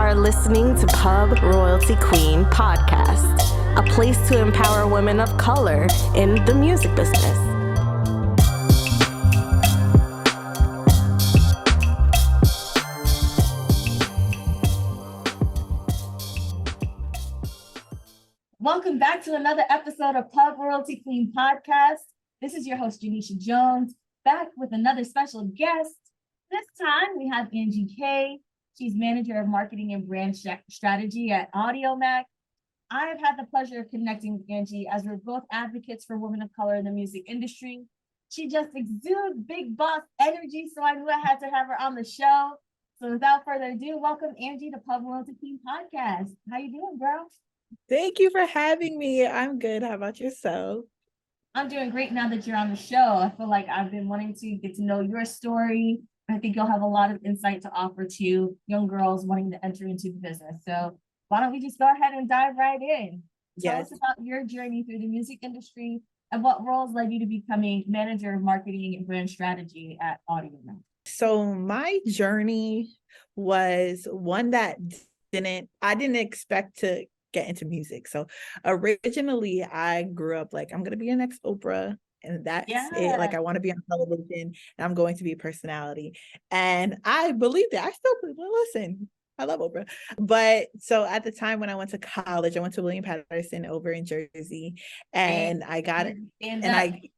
are listening to Pub Royalty Queen Podcast, a place to empower women of color in the music business. Welcome back to another episode of Pub Royalty Queen Podcast. This is your host, Janisha Jones, back with another special guest. This time we have Angie K. She's manager of marketing and brand strategy at Audiomack. I have had the pleasure of connecting with Angie as we're both advocates for women of color in the music industry. She just exudes big boss energy, so I knew I had to have her on the show. So without further ado, welcome Angie to Pub Royalty Queen Podcast. How you doing, girl? Thank you for having me. I'm good. How about yourself? I'm doing great now that you're on the show. I feel like I've been wanting to get to know your story. I think you'll have a lot of insight to offer to young girls wanting to enter into the business. So why don't we just go ahead and dive right in? Tell us about your journey through the music industry and what roles led you to becoming manager of marketing and brand strategy at Audiomack. So my journey was one that I didn't expect to get into music. So originally I grew up like, I'm going to be an next Oprah. And that's it. Like, I want to be on television and I'm going to be a personality. And I believed it. I still listen. I love Oprah. But so at the time when I went to college, I went to William Patterson over in Jersey, and I got it.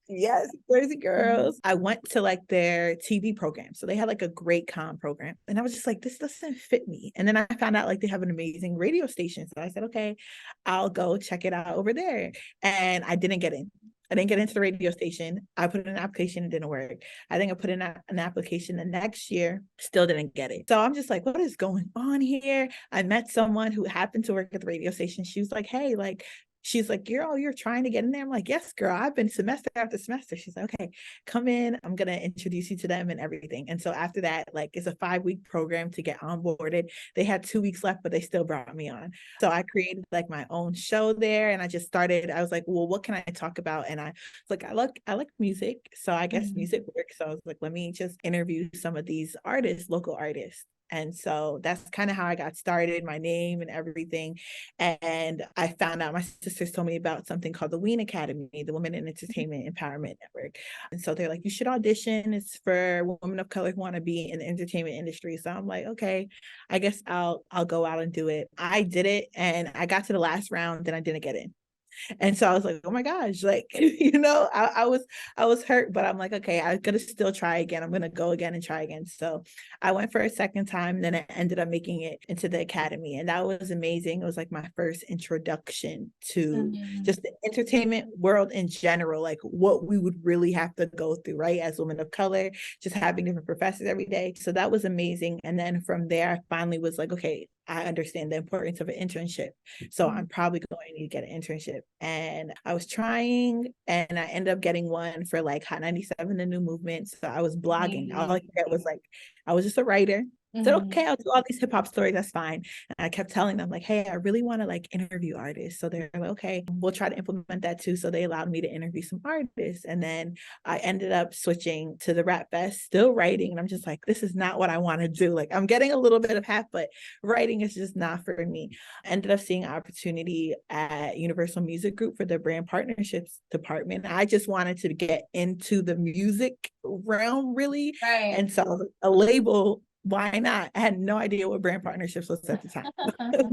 Yes, Jersey girls. I went to like their TV program. So they had like a great comm program. And I was just like, this doesn't fit me. And then I found out like they have an amazing radio station. So I said, okay, I'll go check it out over there. And I didn't get in. I didn't get into the radio station. I put in an application, it didn't work. I think I put in an application the next year, still didn't get it. So I'm just like, what is going on here? I met someone who happened to work at the radio station. She was like, hey, like, she's like, you're trying to get in there. I'm like, yes, girl, I've been semester after semester. She's like, okay, come in. I'm going to introduce you to them and everything. And so after that, like, it's a 5-week program to get onboarded. They had 2 weeks left, but they still brought me on. So I created like my own show there. And I just started, I was like, well, what can I talk about? And I was like, I like music. So I guess music works. So I was like, let me just interview some of these artists, local artists. And so that's kind of how I got started, my name and everything. And I found out, my sisters told me about something called the WEEN Academy, the Women in Entertainment Empowerment Network. And so they're like, you should audition. It's for women of color who want to be in the entertainment industry. So I'm like, okay, I guess I'll go out and do it. I did it, and I got to the last round, then I didn't get in. And so I was like, oh my gosh, like, I was hurt, but I'm like, okay, I'm going to still try again. I'm going to go again and try again. So I went for a second time, then I ended up making it into the academy. And that was amazing. It was like my first introduction to just the entertainment world in general, like what we would really have to go through, right? As women of color, just having different professors every day. So that was amazing. And then from there, I finally was like, okay, I understand the importance of an internship. So I'm probably going to get an internship. And I was trying, and I ended up getting one for like Hot 97, the new movement. So I was blogging. All I could get was like, I was just a writer. Said, okay, I'll do all these hip hop stories. That's fine. And I kept telling them like, hey, I really want to like interview artists. So they're like, okay, we'll try to implement that too. So they allowed me to interview some artists. And then I ended up switching to the Rap Fest, still writing. And I'm just like, this is not what I want to do. Like, I'm getting a little bit of half, but writing is just not for me. I ended up seeing opportunity at Universal Music Group for the brand partnerships department. I just wanted to get into the music realm, really. Right. And so a label, why not? I had no idea what brand partnerships was at the time,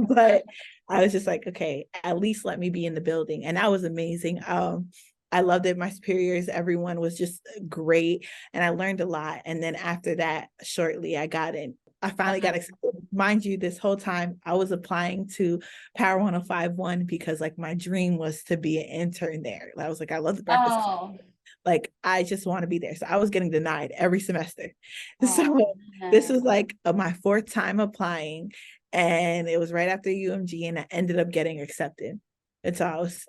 but I was just like, okay, at least let me be in the building. And that was amazing. I loved it. My superiors, everyone was just great. And I learned a lot. And then after that, shortly, I got in. I finally got accepted. Mind you, this whole time I was applying to Power 105.1 because like my dream was to be an intern there. I was like, I love the breakfast. Like, I just want to be there. So I was getting denied every semester. So this was like my 4th time applying, and it was right after UMG, and I ended up getting accepted. And so I was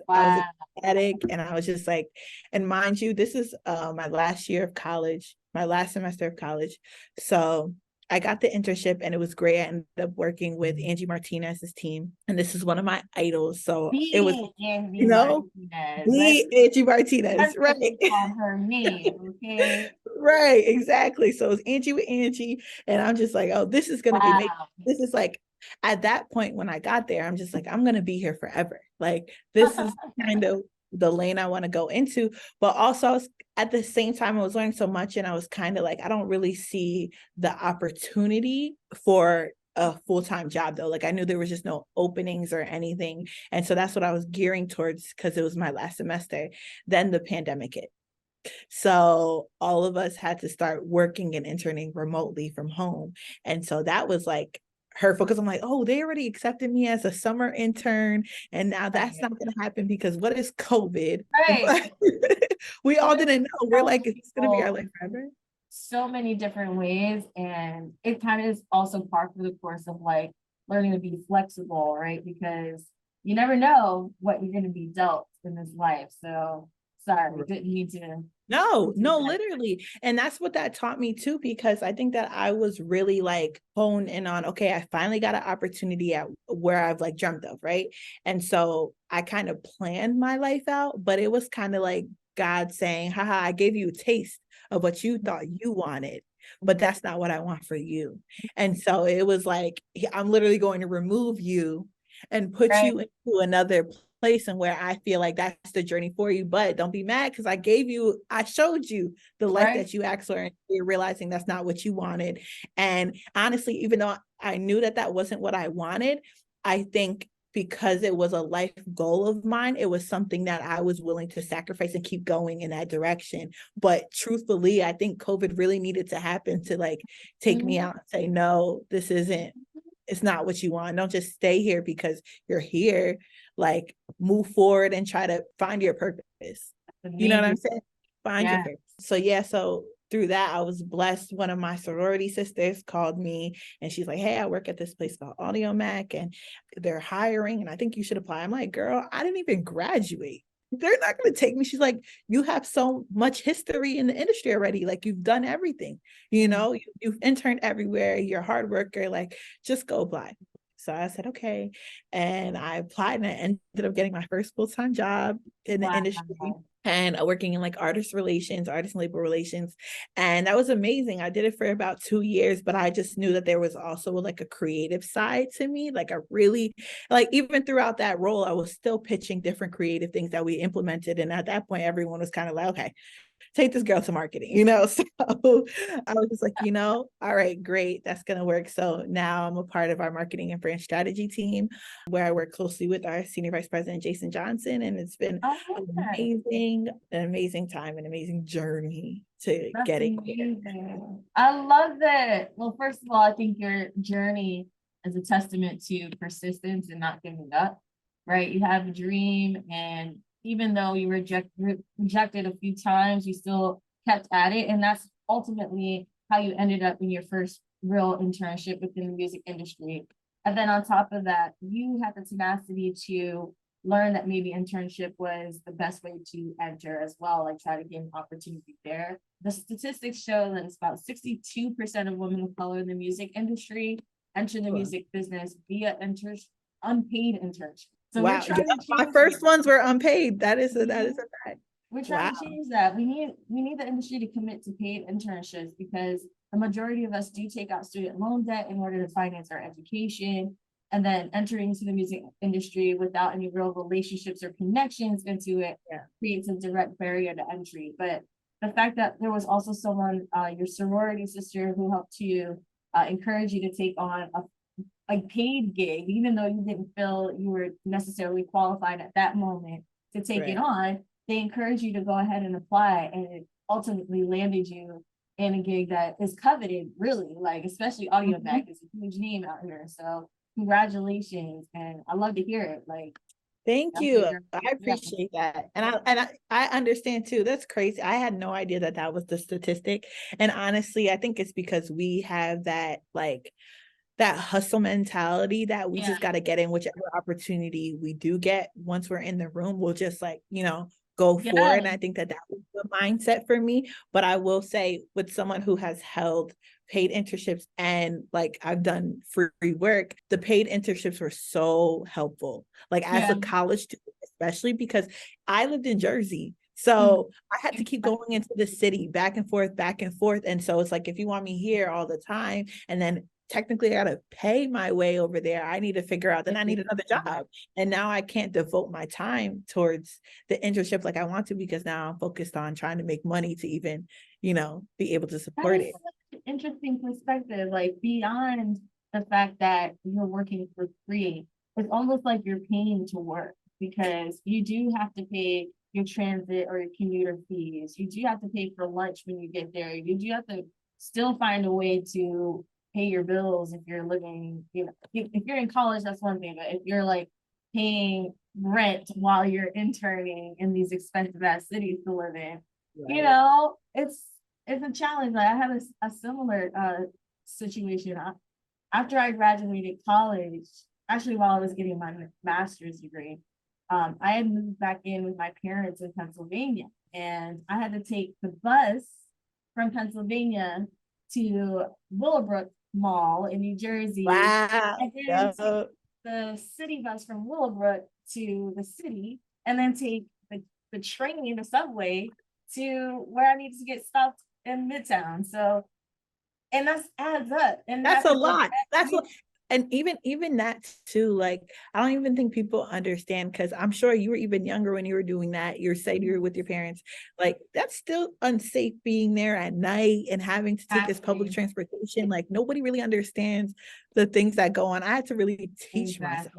ecstatic, and I was just like, and mind you, this is my last year of college, my last semester of college. So I got the internship, and it was great. I ended up working with Angie Martinez's team, and this is one of my idols. So it was, Angie Martinez, right? On her name, okay? Right, exactly. So it's Angie with Angie, and I'm just like, oh, this is gonna be this is like at that point, when I got there, I'm just like, I'm going to be here forever. Like, this is kind of the lane I want to go into. But also, at the same time, I was learning so much, and I was kind of like, I don't really see the opportunity for a full-time job though. Like, I knew there was just no openings or anything. And so that's what I was gearing towards, because it was my last semester. Then the pandemic hit. So all of us had to start working and interning remotely from home. And so that was like hurtful, because I'm like, oh, they already accepted me as a summer intern. And now that's not going to happen, because what is COVID? Right. We all didn't know. We're like, it's going to be our life forever. So many different ways. And it kind of is also part of the course of like learning to be flexible, right? Because you never know what you're going to be dealt in this life. So sorry, didn't mean to. No, literally. And that's what that taught me too, because I think that I was really like honed in on, okay, I finally got an opportunity at where I've like dreamt of, right? And so I kind of planned my life out, but it was kind of like God saying, haha, I gave you a taste of what you thought you wanted, but that's not what I want for you. And so it was like, I'm literally going to remove you and put you into another place, and where I feel like that's the journey for you. But don't be mad, because I showed you the life that you asked for, and you're realizing that's not what you wanted. And honestly, even though I knew that that wasn't what I wanted, I think because it was a life goal of mine, it was something that I was willing to sacrifice and keep going in that direction. But truthfully, I think COVID really needed to happen to like take me out and say, no, this isn't, it's not what you want. Don't just stay here because you're here. Like, move forward and try to find your purpose. You know what I'm saying? Find your purpose. So yeah, so through that, I was blessed. One of my sorority sisters called me, and she's like, hey, I work at this place called Audiomack, and they're hiring, and I think you should apply. I'm like, girl, I didn't even graduate. They're not going to take me. She's like, you have so much history in the industry already. Like, you've done everything, you know, you've interned everywhere. You're a hard worker. Like, just go apply. So I said, okay. And I applied, and I ended up getting my first full-time job in the industry, and working in like artist relations, artist and labor relations. And that was amazing. I did it for about 2 years, but I just knew that there was also like a creative side to me. Like, I really, like, even throughout that role, I was still pitching different creative things that we implemented. And at that point, everyone was kind of like, okay, take this girl to marketing, you know? So I was just like, you know, all right, great, that's going to work. So now I'm a part of our marketing and brand strategy team, where I work closely with our senior vice president, Jason Johnson. And it's been an amazing time, an amazing journey to getting here. I love that. Well, first of all, I think your journey is a testament to persistence and not giving up, right? You have a dream, and even though you rejected a few times, you still kept at it. And that's ultimately how you ended up in your first real internship within the music industry. And then on top of that, you had the tenacity to learn that maybe internship was the best way to enter as well, like try to gain opportunity there. The statistics show that it's about 62% of women of color in the music industry enter the music business via unpaid internships. So wow, my first ones were unpaid. That is a fact. We're trying to change that. We need the industry to commit to paid internships, because the majority of us do take out student loan debt in order to finance our education, and then entering into the music industry without any real relationships or connections into it creates a direct barrier to entry. But the fact that there was also someone, your sorority sister, who helped you encourage you to take on a paid gig, even though you didn't feel you were necessarily qualified at that moment to take it on, they encouraged you to go ahead and apply, and it ultimately landed you in a gig that is coveted, really, like, especially Audiomack is a huge name out here. So congratulations, and I love to hear it. Like, thank you. I appreciate that. And I understand too. That's crazy. I had no idea that that was the statistic. And honestly, I think it's because we have that, like, that hustle mentality that we just got to get in whichever opportunity we do get. Once we're in the room, we'll just, like, you know, go for it. And I think that that was the mindset for me. But I will say, with someone who has held paid internships and, like, I've done free work, the paid internships were so helpful. Like, as a college student, especially because I lived in Jersey. So I had to keep going into the city back and forth. And so it's like, if you want me here all the time, and then technically I gotta pay my way over there. I need to figure out, then I need another job. And now I can't devote my time towards the internship like I want to, because now I'm focused on trying to make money to even, be able to That support is it. such an interesting perspective, like beyond the fact that you're working for free, it's almost like you're paying to work because you do have to pay your transit or your commuter fees. You do have to pay for lunch when you get there. You do have to still find a way to pay your bills if you're living, if you're in college, that's one thing, but if you're like paying rent while you're interning in these expensive ass cities to live in, it's a challenge. Like I had a similar situation. After I graduated college, actually while I was getting my master's degree, I had moved back in with my parents in Pennsylvania, and I had to take the bus from Pennsylvania to Willowbrook Mall in New Jersey, Wow. and then take the city bus from Willowbrook to the city, and then take the train, the subway to where I needed to get stopped in Midtown. So, and that adds up. And That's a lot. And even that too, like, I don't even think people understand, because I'm sure you were even younger when you were doing that. You said you were with your parents. Like, that's still unsafe being there at night and having to take this public transportation. Like, nobody really understands the things that go on. I had to really teach myself.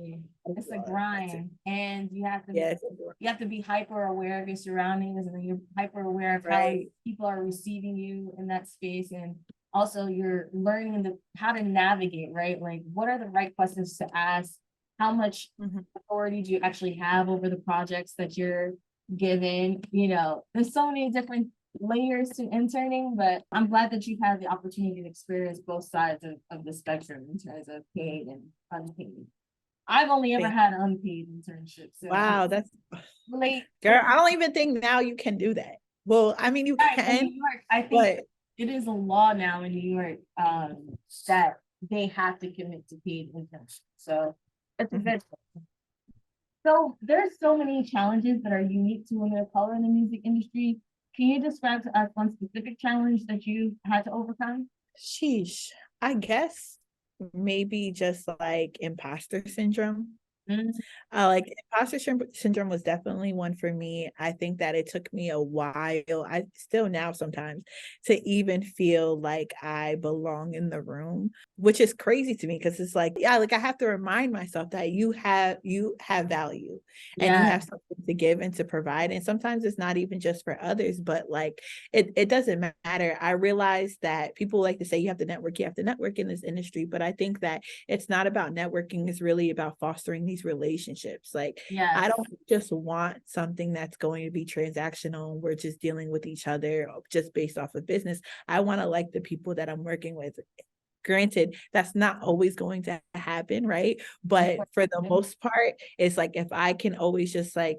It's a grind, and you have to be hyper aware of your surroundings, and then you're hyper aware of how people are receiving you in that space, and also you're learning how to navigate, right? Like, what are the right questions to ask? How much authority do you actually have over the projects that you're given? There's so many different layers to interning, but I'm glad that you've had the opportunity to experience both sides of the spectrum in terms of paid and unpaid. I've only ever had unpaid internships. So wow, that's late. Girl, I don't even think now you can do that. Well, I mean, you can. In New York, I think it is a law now in New York that they have to commit to paid internships. So it's a good thing. So there's so many challenges that are unique to women of color in the music industry. Can you describe to us one specific challenge that you had to overcome? Sheesh, I guess maybe just like imposter syndrome. Like imposter syndrome was definitely one for me. I think that it took me a while, I still now sometimes, to even feel like I belong in the room, which is crazy to me, because it's like, yeah, like I have to remind myself that you have value and you have something to give and to provide. And sometimes it's not even just for others, but like it doesn't matter. I realize that people like to say you have to network in this industry, but I think that it's not about networking, it's really about fostering these relationships. Like, I don't just want something that's going to be transactional and we're just dealing with each other just based off of business. I want to like the people that I'm working with. Granted, that's not always going to happen, right? But for the most part, it's like if I can always just like,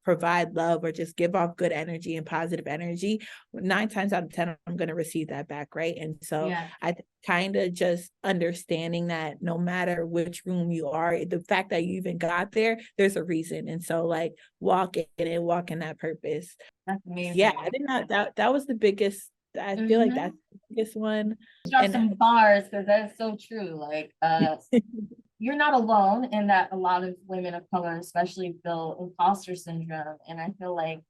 provide love or just give off good energy and positive energy, 9 times out of 10, I'm going to receive that back, right? And so I kind of just understanding that no matter which room you are, the fact that you even got there, there's a reason. And so like walk in that purpose. That's amazing. Yeah, I think that was the biggest. I feel like that's the biggest one. Drop some bars, because that's so true. Like you're not alone in that. A lot of women of color especially feel imposter syndrome, and I feel like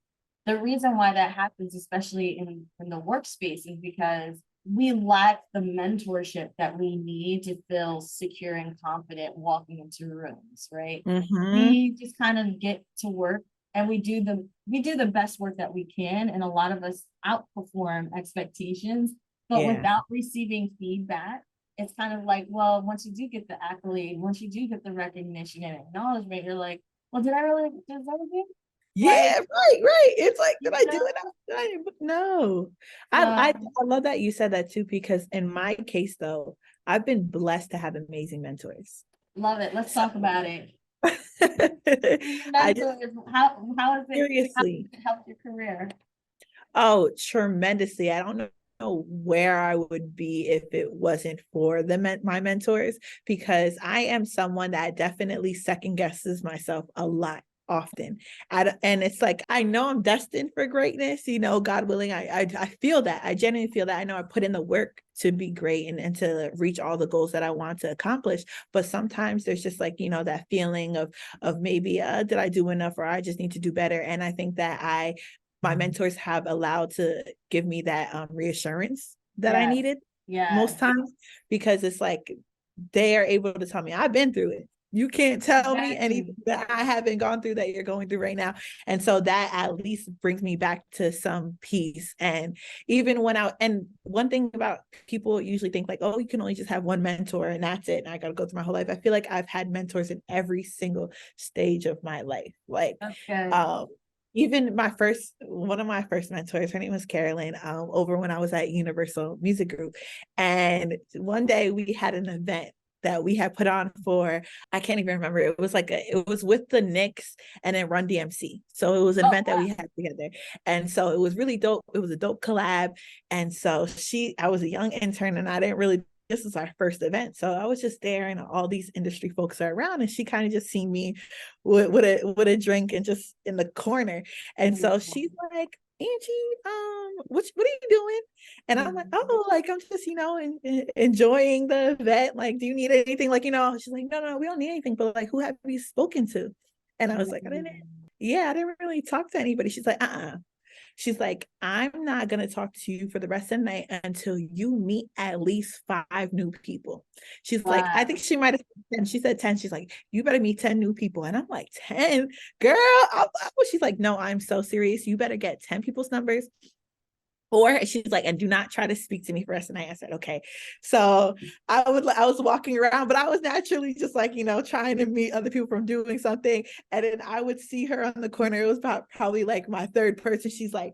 the reason why that happens, especially in the workspace, is because we lack the mentorship that we need to feel secure and confident walking into rooms, right? We just kind of get to work and we do the best work that we can, and a lot of us outperform expectations, but without receiving feedback, it's kind of like, well, once you do get the accolade, once you do get the recognition and acknowledgement, you're like, well, did I really deserve it? Yeah, right. It's like, did I do it? But no. I love that you said that too, because in my case though, I've been blessed to have amazing mentors. Love it. Let's talk about it. How has it helped your career? Oh, tremendously. I don't know where I would be if it wasn't for my mentors, because I am someone that definitely second guesses myself a lot often. And it's like, I know I'm destined for greatness, you know, God willing. I feel that. I genuinely feel that. I know I put in the work to be great and to reach all the goals that I want to accomplish. But sometimes there's just like, you know, that feeling of maybe did I do enough, or I just need to do better. And I think that my mentors have allowed to give me that reassurance that I needed most times, because it's like they are able to tell me I've been through it. You can't tell me anything that I haven't gone through that you're going through right now. And so that at least brings me back to some peace. And even and one thing about people usually think like, oh, you can only just have one mentor and that's it. And I got to go through my whole life. I feel like I've had mentors in every single stage of my life. Like, even one of my first mentors, her name was Carolyn, over when I was at Universal Music Group. And one day we had an event that we had put on for, I can't even remember. It was like it was with the Knicks and then Run DMC. So it was an event that we had together. And so it was really dope. It was a dope collab. And so I was a young intern and I didn't really, this was our first event. So I was just there and all these industry folks are around, and she kind of just seen me with a drink and just in the corner. And so she's like, Angie, what are you doing? And I'm like, oh, like, I'm just, you know, enjoying the event. Like, do you need anything? Like, you know, she's like, no, we don't need anything. But like, who have you spoken to? And I was like, I didn't really talk to anybody. She's like, She's like, I'm not going to talk to you for the rest of the night until you meet at least 5 new people. She's like, I think she might have said 10. She said 10. She's like, you better meet 10 new people. And I'm like, 10? Girl. She's like, no, I'm so serious. You better get 10 people's numbers. Or she's like, and do not try to speak to me for the rest of the night. I said, okay. So I was walking around, but I was naturally just like, you know, trying to meet other people from doing something. And then I would see her on the corner. It was probably like my third person. She's like,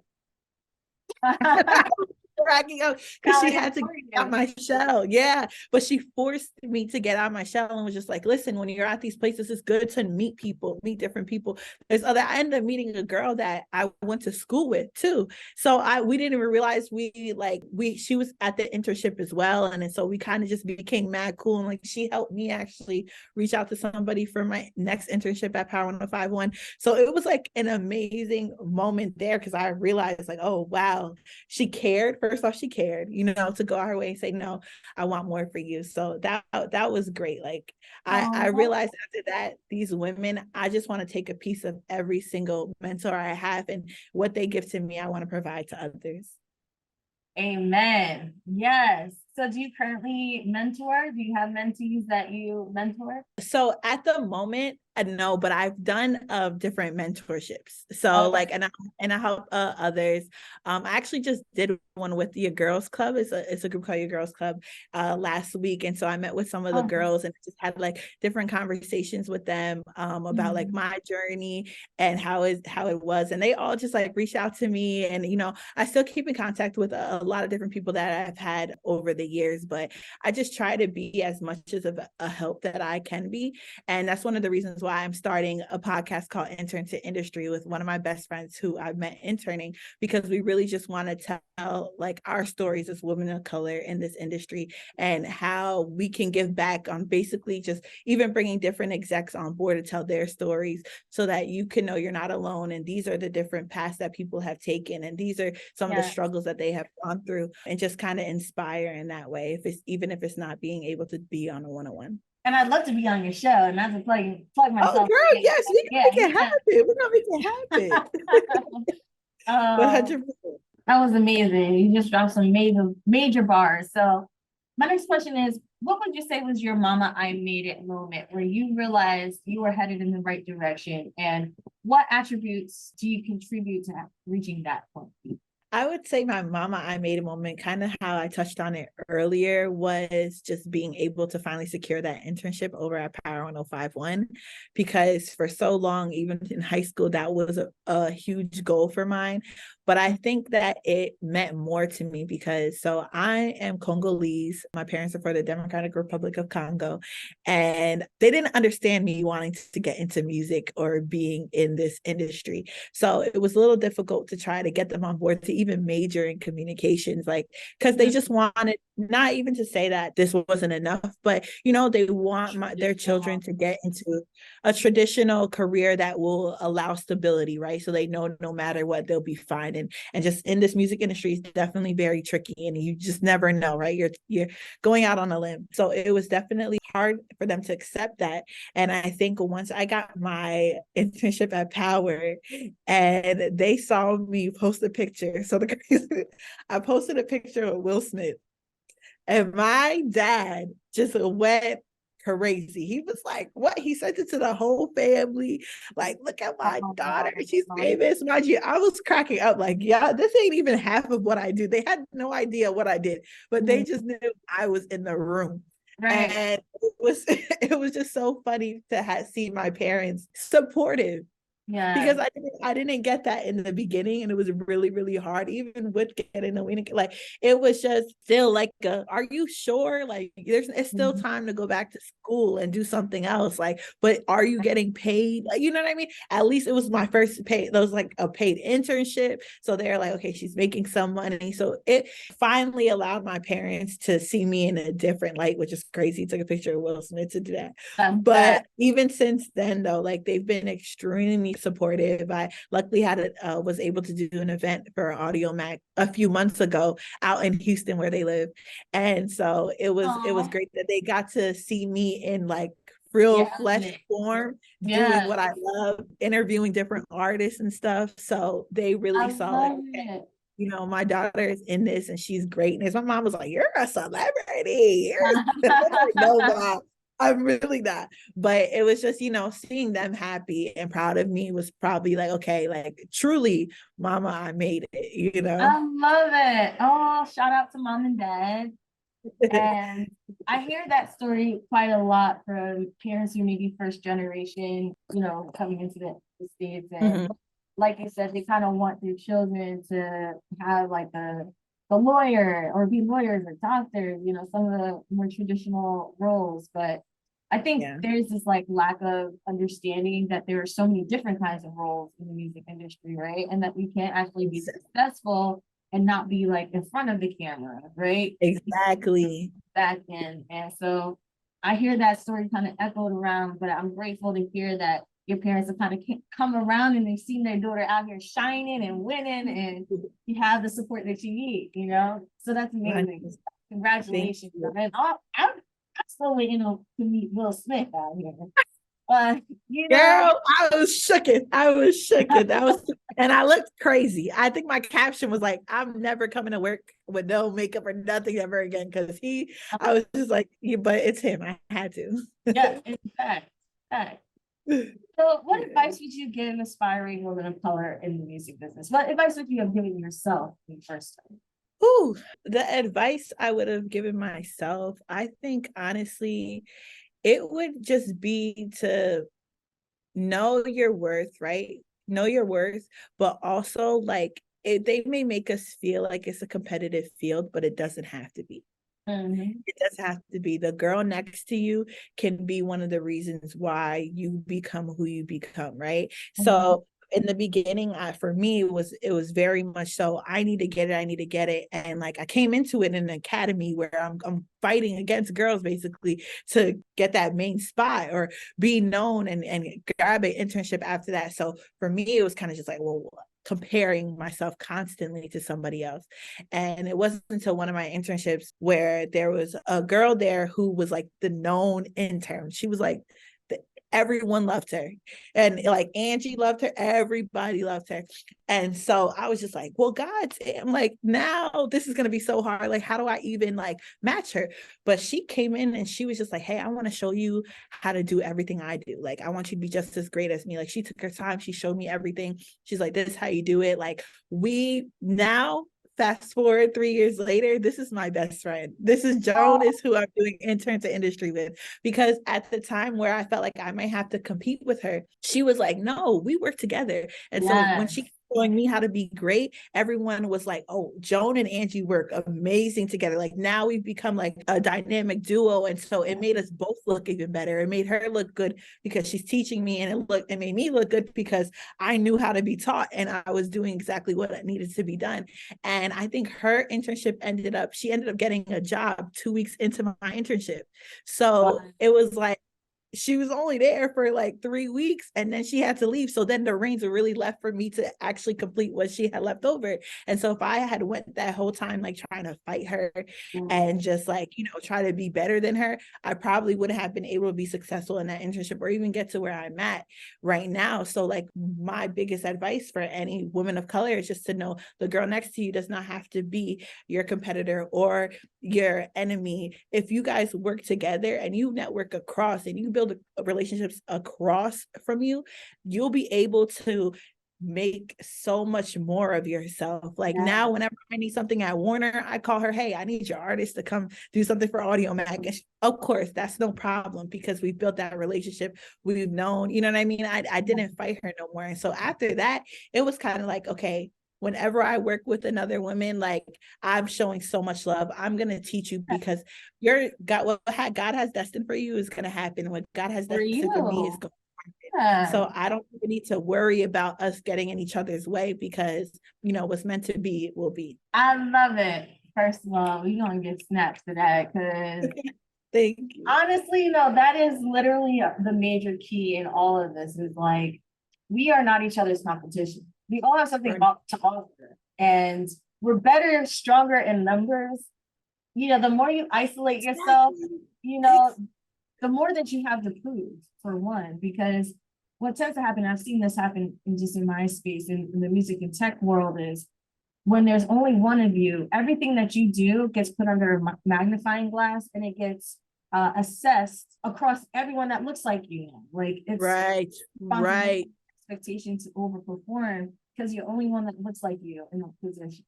cracking up because she had to get out my shell. Yeah. But she forced me to get out of my shell and was just like, listen, when you're at these places, it's good to meet people, meet different people. I ended up meeting a girl that I went to school with too. So we didn't even realize she was at the internship as well. And then so we kind of just became mad cool. And like, she helped me actually reach out to somebody for my next internship at Power 1051. So it was like an amazing moment there, because I realized like, oh, wow, she cared. First off, she cared, you know, to go her way and say, no, I want more for you. So that was great. Like, I realized after that, these women, I just want to take a piece of every single mentor I have, and what they give to me, I want to provide to others. Amen. Yes. So do you currently mentor? Do you have mentees that you mentor? So at the moment, no, but I've done different mentorships. So and I help others. I actually just did one with Your Girls Club. It's a group called Your Girls Club last week. And so I met with some of the girls and just had like different conversations with them about like my journey and how it was. And they all just like reached out to me. And, you know, I still keep in contact with a lot of different people that I've had over the years, but I just try to be as much as a help that I can be. And that's one of the reasons why I'm starting a podcast called Intern to Industry with one of my best friends who I've met interning, because we really just want to tell like our stories as women of color in this industry and how we can give back on basically just even bringing different execs on board to tell their stories, so that you can know you're not alone. And these are the different paths that people have taken. And these are some of the struggles that they have gone through, and just kind of inspire in that way, even if it's not being able to be on a one-on-one. And I'd love to be on your show, and not to plug myself. Oh, girl, yes, we can make it happen. We're gonna make it happen. 100%. That was amazing. You just dropped some major bars. So my next question is, what would you say was your mama I made it moment where you realized you were headed in the right direction, and what attributes do you contribute to reaching that point? I would say my mama I made a moment, kind of how I touched on it earlier, was just being able to finally secure that internship over at Power 1051, because for so long, even in high school, that was a huge goal for mine. But I think that it meant more to me because I am Congolese. My parents are from the Democratic Republic of Congo, and they didn't understand me wanting to get into music or being in this industry. So it was a little difficult to try to get them on board to even major in communications, like, because they just wanted, not even to say that this wasn't enough, but you know, they want their children to get into a traditional career that will allow stability, right? So they know no matter what, they'll be fine. And just in this music industry is definitely very tricky, and you just never know, right? You're going out on a limb. So it was definitely hard for them to accept that. And I think once I got my internship at Power and they saw me post a picture, so I posted a picture of Will Smith, and my dad just went crazy. He was like, what? He sent it to the whole family. Like, look at my daughter. She's famous. Mind you, I was cracking up like, yeah, this ain't even half of what I do. They had no idea what I did, but they just knew I was in the room. Right. And it was just so funny to see my parents supportive. Yeah, because I didn't get that in the beginning, and it was really, really hard, even with getting the wedding. Like, it was just still like, are you sure? Like, it's still time to go back to school and do something else. Like, but are you getting paid? Like, you know what I mean? At least it was my first pay. That was like a paid internship. So they're like, okay, she's making some money. So it finally allowed my parents to see me in a different light, which is crazy. Took a picture of Will Smith to do that. But even since then, though, like, they've been extremely supportive. I luckily was able to do an event for Audiomack a few months ago out in Houston where they live. And so it was great that they got to see me in like real flesh form, doing what I love, interviewing different artists and stuff. So they really saw like, you know, my daughter is in this and she's greatness. My mom was like, you're a celebrity. No, Mom, I'm really not. But it was just, you know, seeing them happy and proud of me was probably like, okay, like, truly, Mama, I made it, you know? I love it. Oh, shout out to mom and dad. And I hear that story quite a lot from parents who may be first generation, you know, coming into the States. And like I said, they kind of want their children to have like the lawyer or be lawyers or doctors, you know, some of the more traditional roles. But I think there's this like lack of understanding that there are so many different kinds of roles in the music industry, right? And that we can't actually be successful and not be like in front of the camera, right? Exactly. Back in. And so I hear that story kind of echoed around, but I'm grateful to hear that your parents have kind of come around and they've seen their daughter out here shining and winning, and you have the support that you need, you know? So that's amazing. Congratulations. And I'm still waiting to meet Will Smith out here. You know, girl, I was shooken. And I looked crazy. I think my caption was like, I'm never coming to work with no makeup or nothing ever again. Cause I was just like, but it's him. I had to. Yeah, in fact. So what advice would you give aspiring women of color in the music business? What advice would you have given yourself the first time? Ooh, the advice I would have given myself, I think honestly, it would just be to know your worth, right? Know your worth, but also like they may make us feel like it's a competitive field, but it doesn't have to be. It does have to be. The girl next to you can be one of the reasons why you become who you become, right? So in the beginning, for me, it was very much so, I need to get it. And like, I came into it in an academy where I'm fighting against girls basically to get that main spot or be known and grab an internship after that. So for me, it was kind of just like, well, comparing myself constantly to somebody else. And it wasn't until one of my internships where there was a girl there who was like the known intern. She was like, everyone loved her, and like Angie loved her, everybody loved her. And so I was just like, well, God, I'm like, now this is going to be so hard. Like, how do I even like match her? But she came in and she was just like, hey, I want to show you how to do everything I do. Like, I want you to be just as great as me. Like, she took her time. She showed me everything. She's like, this is how you do it. Like, we now, fast forward 3 years later, this is my best friend. This is Jonas, who I'm doing intern to industry with. Because at the time where I felt like I might have to compete with her, she was like, no, we work together. And so when she showing me how to be great, everyone was like, oh, Joan and Angie work amazing together. Like now we've become like a dynamic duo. And so it made us both look even better. It made her look good because she's teaching me, and it made me look good because I knew how to be taught and I was doing exactly what needed to be done. And I think her internship she ended up getting a job 2 weeks into my internship. So it was like, she was only there for like 3 weeks and then she had to leave. So then the reins were really left for me to actually complete what she had left over. And so if I had went that whole time, like trying to fight her and just like, try to be better than her, I probably wouldn't have been able to be successful in that internship or even get to where I'm at right now. So like my biggest advice for any woman of color is just to know the girl next to you does not have to be your competitor or your enemy. If you guys work together and you network across and you build relationships across from you, you'll be able to make so much more of yourself. Like now, whenever I need something at Warner, I call her, hey, I need your artist to come do something for Audiomack. And of course, that's no problem because we built that relationship. We've known, you know what I mean? I didn't fight her no more. And so after that, it was kind of like, okay, whenever I work with another woman, like I'm showing so much love. I'm going to teach you because what God has destined for you is going to happen. What God has destined for me is going to happen. So I don't need to worry about us getting in each other's way because, what's meant to be will be. I love it. First of all, we're going to get snaps to that because thank you. Honestly, that is literally the major key in all of this is like, we are not each other's competition. We all have something to offer, and we're better, stronger in numbers. The more you isolate yourself, the more that you have to prove, for one, because what tends to happen, I've seen this happen in my space in the music and tech world, is when there's only one of you, everything that you do gets put under a magnifying glass and it gets assessed across everyone that looks like you. Like it's right. Expectation to overperform because you're the only one that looks like you in that position.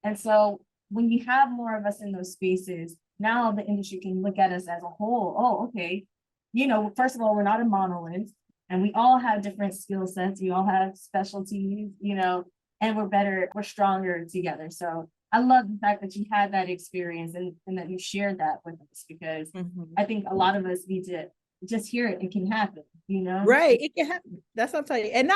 And so when you have more of us in those spaces, now the industry can look at us as a whole. Oh, okay. First of all, we're not a monolith and we all have different skill sets. We all have specialties, and we're stronger together. So I love the fact that you had that experience and that you shared that with us because I think a lot of us need to just hear it can happen, Right. It can happen. That's what I'm telling you. And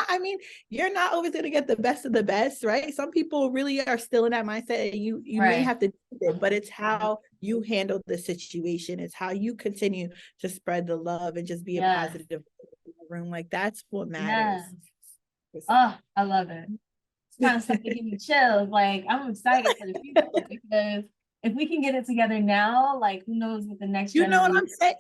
you're not always going to get the best of the best, right? Some people really are still in that mindset and you may have to do it, but it's how you handle the situation. It's how you continue to spread the love and just be a positive room. Like that's what matters. Oh, I love it. It's kind of stuff that give me chills. Like I'm excited for the future because if we can get it together now, like who knows what the next generation. Know what I'm saying?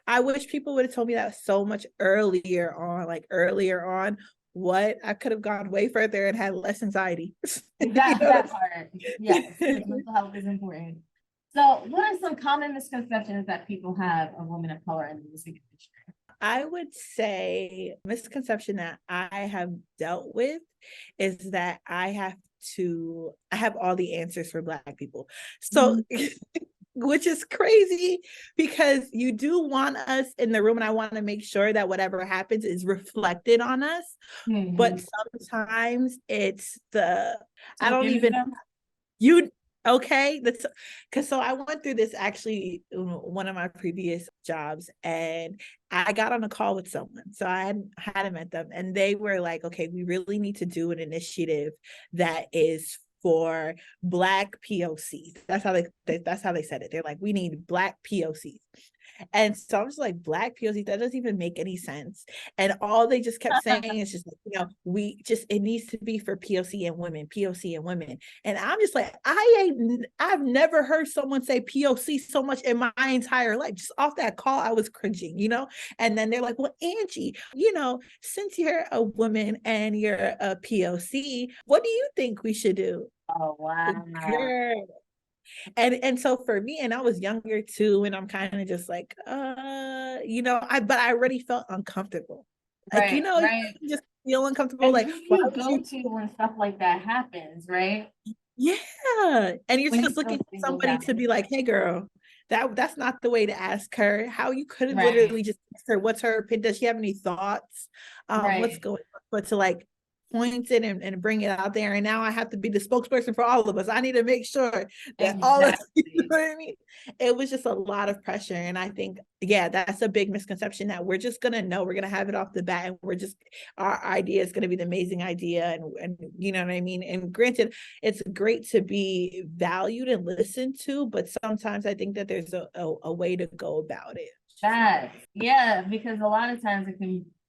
I wish people would have told me that so much earlier on. What I could have gone way further and had less anxiety. That part. Yes, mental health is important. So what are some common misconceptions that people have of women of color in the music industry? I would say misconception that I have dealt with is that I have all the answers for Black people. So which is crazy because you do want us in the room and I want to make sure that whatever happens is reflected on us. But sometimes it's okay. That's because so I went through this actually one of my previous jobs and I got on a call with someone. So I hadn't met them and they were like, okay, we really need to do an initiative that is for Black POCs. That's how they said it. They're like, we need Black POCs. And so I was like, Black POC, that doesn't even make any sense. And all they just kept saying is just like, it needs to be for POC and women. And I'm just like, I've never heard someone say POC so much in my entire life. Just off that call, I was cringing, And then they're like, well, Angie, since you're a woman and you're a POC, what do you think we should do? Oh, wow. Girl. And so for me, and I was younger too, and I'm kind of just like, but I already felt uncomfortable. Like, just feel uncomfortable. And like you go to when stuff like that happens, right? Yeah. And you're just looking for somebody to be like, hey girl, that's not the way to ask her. How you could have literally just asked her, what's her opinion? Does she have any thoughts? What's going on? But to like point it and bring it out there. And now I have to be the spokesperson for all of us. I need to make sure that all of, you know what I mean? It was just a lot of pressure. And I think, yeah, that's a big misconception that we're just going to know, we're going to have it off the bat, and our idea is going to be the amazing idea. And you know what I mean? And granted, it's great to be valued and listened to, but sometimes I think that there's a way to go about it. Yeah, because a lot of times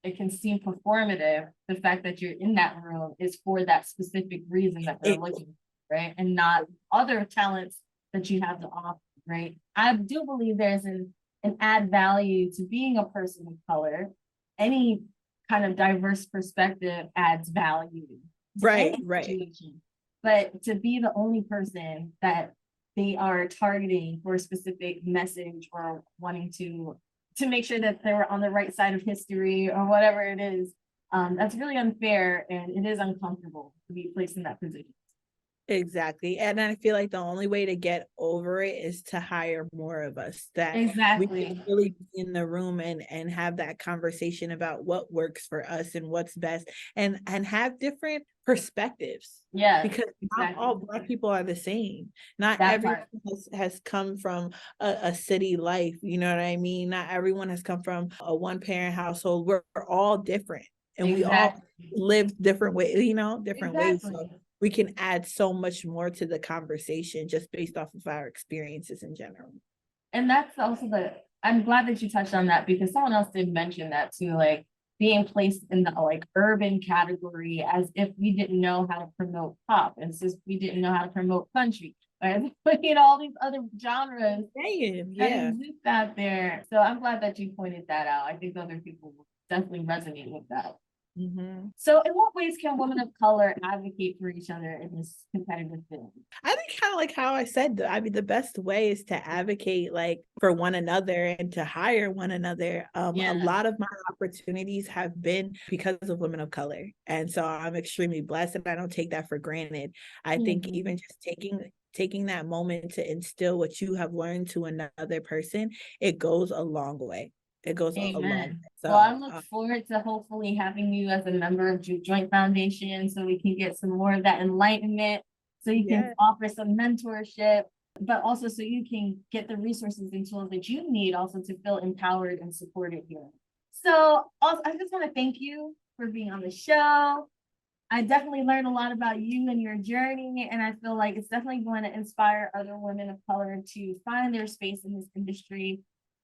it can seem performative. The fact that you're in that room is for that specific reason that they're looking for, right? And not other talents that you have to offer, right? I do believe there's an add value to being a person of color. Any kind of diverse perspective adds value. Right. But to be the only person that they are targeting for a specific message or wanting to make sure that they're on the right side of history or whatever it is, that's really unfair, and it is uncomfortable to be placed in that position. Exactly. And I feel like the only way to get over it is to hire more of us, that we can really be in the room and have that conversation about what works for us and what's best, and have different perspectives. Yeah, because not all Black people are the same. Not everyone has come from a city life. You know what I mean? Not everyone has come from a one-parent household. We're all different, and we all live different ways, different ways. So we can add so much more to the conversation just based off of our experiences in general. And that's also I'm glad that you touched on that, because someone else did mention that too, like being placed in the urban category as if we didn't know how to promote pop, and since we didn't know how to promote country, right? All these other genres that exist out there. So I'm glad that you pointed that out. I think other people will definitely resonate with that. Mm-hmm. So in what ways can women of color advocate for each other in this competitive field? I think kind of like how I said, the best way is to advocate for one another and to hire one another. A lot of my opportunities have been because of women of color. And so I'm extremely blessed, and I don't take that for granted. I think even just taking that moment to instill what you have learned to another person, it goes a long way. It goes a long way. So, well, I look forward to hopefully having you as a member of Joint Foundation, so we can get some more of that enlightenment, so you can offer some mentorship, but also so you can get the resources and tools that you need also to feel empowered and supported here. So also, I just want to thank you for being on the show. I definitely learned a lot about you and your journey, and I feel like it's definitely going to inspire other women of color to find their space in this industry.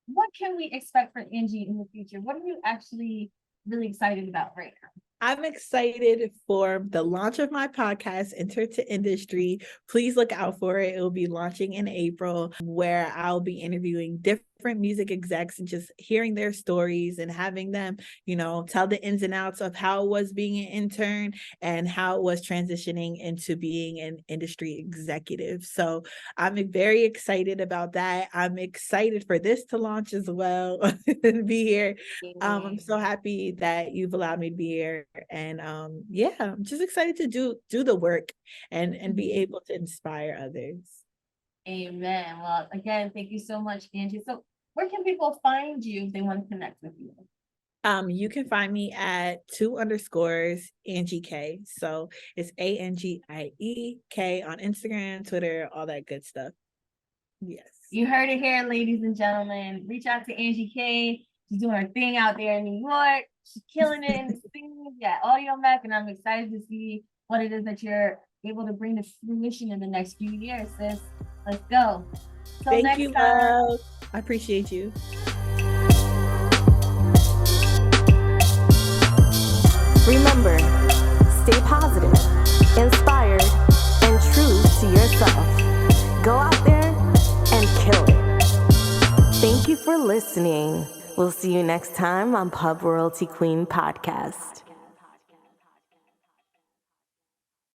What can we expect from Angie in the future? What are you actually really excited about right now? I'm excited for the launch of my podcast, Enter to Industry. Please look out for it. It will be launching in April, where I'll be interviewing different music execs and just hearing their stories and having them, tell the ins and outs of how it was being an intern and how it was transitioning into being an industry executive. So I'm very excited about that. I'm excited for this to launch as well and be here. I'm so happy that you've allowed me to be here. And I'm just excited to do the work and be able to inspire others. Amen. Well, again, thank you so much, Angie. So where can people find you if they want to connect with you? You can find me at 2_ Angie K. So it's ANGIEK on Instagram, Twitter, all that good stuff. Yes. You heard it here, ladies and gentlemen. Reach out to Angie K. She's doing her thing out there in New York. She's killing it in the scenes at Audiomack, and I'm excited to see what it is that you're able to bring to fruition in the next few years, sis. Let's go. Thank you, love. I appreciate you. Remember, stay positive, inspired, and true to yourself. Go out there and kill it. Thank you for listening. We'll see you next time on Pub Royalty Queen Podcast.